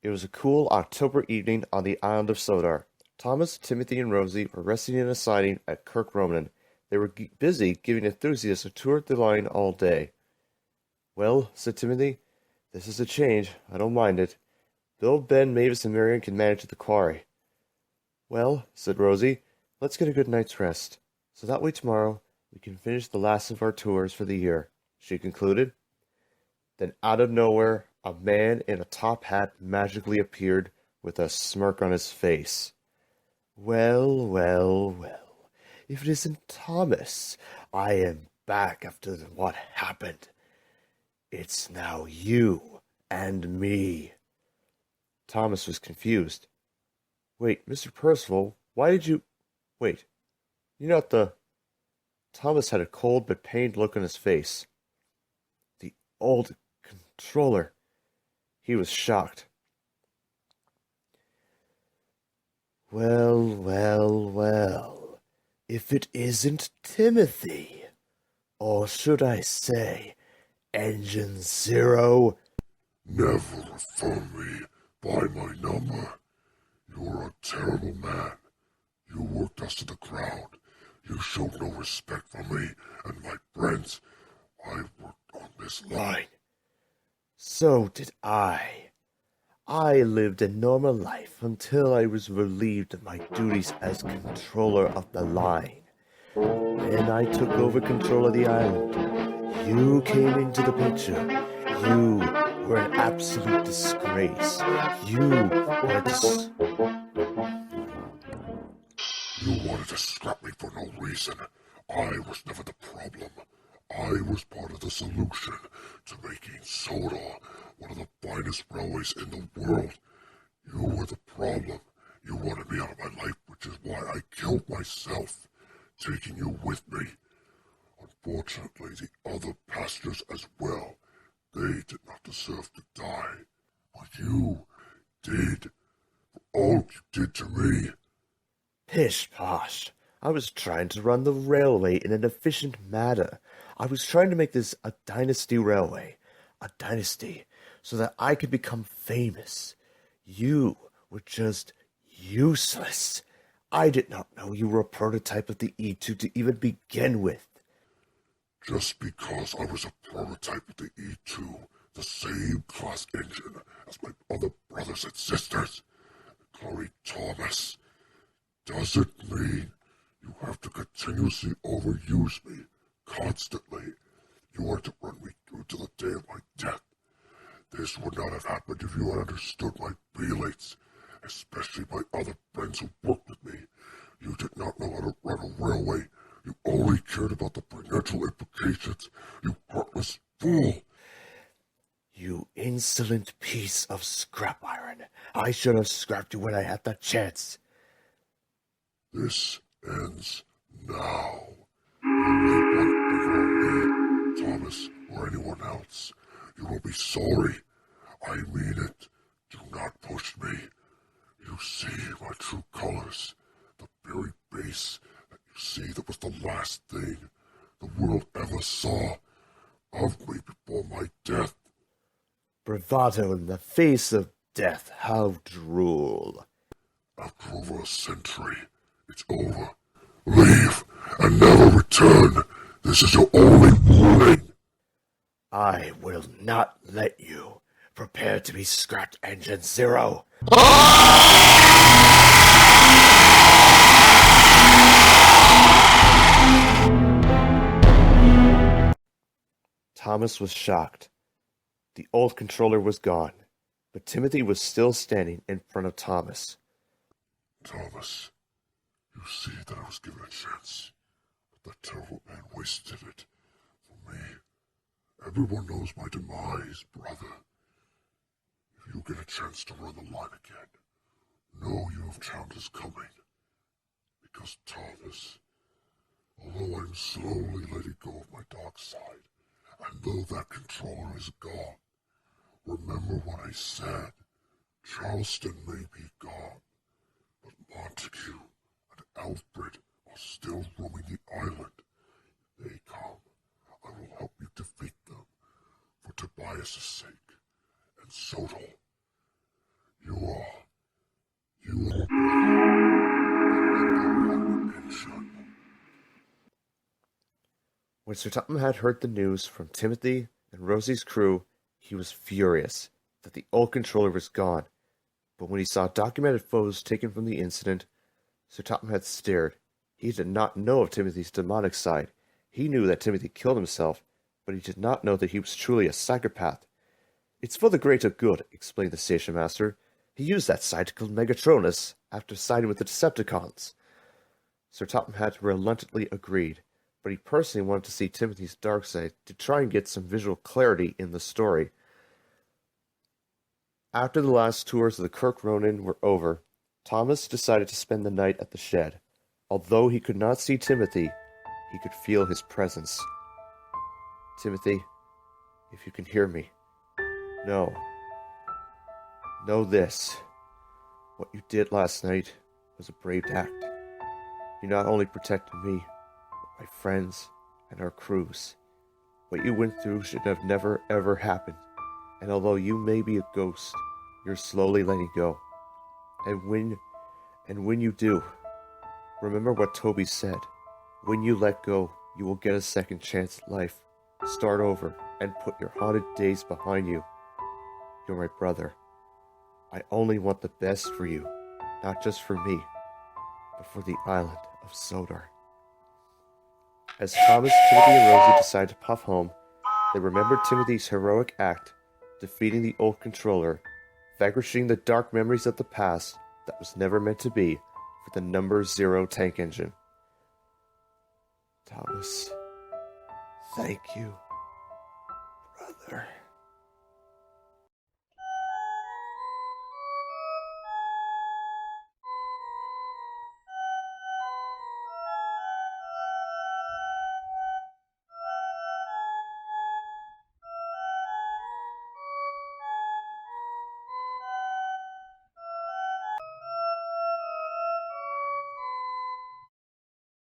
It was a cool October evening on the island of Sodar. Thomas, Timothy, and Rosie were resting in a siding at Kirk Ronan. They were busy giving enthusiasts a tour of the line all day. "Well," said Timothy, "this is a change. I don't mind it. Bill, Ben, Mavis, and Marion can manage the quarry." "Well," said Rosie, "let's get a good night's rest, so that way tomorrow we can finish the last of our tours for the year," she concluded. Then out of nowhere, a man in a top hat magically appeared with a smirk on his face. "Well, well, well, if it isn't Thomas, I am back after what happened. It's now you and me." Thomas was confused. "Wait, Mr. Percival, why did you... Wait, you're not the..." Thomas had a cold but pained look on his face. "The old controller." He was shocked. "Well, well, well, if it isn't Timothy, or should I say, Engine Zero." "Never refer me by my number. You're a terrible man. You worked us to the ground. You showed no respect for me and my friends. I worked on this line." "So did I. I lived a normal life until I was relieved of my duties as controller of the line. Then I took over control of the island. You came into the picture. You were an absolute disgrace. You were You wanted to scrap me for no reason. I was never the problem. I was part of the solution to making Soda one of the finest railways in the world. You were the problem. You wanted me out of my life, which is why I killed myself, taking you with me. Unfortunately, the other passengers as well. They did not deserve to die. But you did. For all you did to me. Pish posh. I was trying to run the railway in an efficient manner. I was trying to make this a dynasty railway. A dynasty, so that I could become famous. You were just useless. I did not know you were a prototype of the E2 to even begin with. Just because I was a prototype of the E2, the same class engine as my other brothers and sisters, including Thomas, does it mean you have to continuously overuse me, constantly? You are to run me through to the day of my death. This would not have happened if you had understood my feelings, especially my other friends who worked with me. You did not know how to run a railway. You only cared about the financial implications. You heartless fool. You insolent piece of scrap iron. I should have scrapped you when I had the chance. This ends now. You may want to bring on me, Thomas, or anyone else. You will be sorry. I mean it. Do not push me. You see my true colors. The very base that you see that was the last thing the world ever saw of me before my death. Bravado in the face of death. How droll. After over a century, it's over. Leave and never return. This is your only warning. I will not let you. Prepare to be scrapped, Engine Zero. Thomas was shocked. The old controller was gone, but Timothy was still standing in front of Thomas. Thomas, you see that I was given a chance, but that terrible man wasted it for me. Everyone knows my demise, brother. If you get a chance to run the line again, know you have challenges coming. Because Thomas, although I'm slowly letting go of my dark side, and though that controller is gone, remember what I said. Charleston may be gone, but Montague and Alfred are still roaming the island. If they come, I will help you defeat them for Tobias' sake and Sodal. When Sir Topham had heard the news from Timothy and Rosie's crew, he was furious that the old controller was gone. But when he saw documented photos taken from the incident, Sir Topham had stared. He did not know of Timothy's demonic side. He knew that Timothy killed himself, but he did not know that he was truly a psychopath. "It's for the greater good," explained the station master. "He used that side to kill Megatronus after siding with the Decepticons." Sir Topham had reluctantly agreed, but he personally wanted to see Timothy's dark side to try and get some visual clarity in the story. After the last tours of the Kirk Ronan were over, Thomas decided to spend the night at the shed. Although he could not see Timothy, he could feel his presence. "Timothy, if you can hear me, know this. What you did last night was a brave act. You not only protected me, but my friends and our crews. What you went through should have never ever happened. And although you may be a ghost, you're slowly letting go. And when you do, remember what Toby said. When you let go, you will get a second chance at life. Start over and put your haunted days behind you. You're my brother. I only want the best for you, not just for me, but for the island of Sodor." As Thomas, Timothy, and Rosie decided to puff home, they remembered Timothy's heroic act, defeating the old controller, vanquishing the dark memories of the past that was never meant to be for the number 0 tank engine. "Thomas, thank you, brother."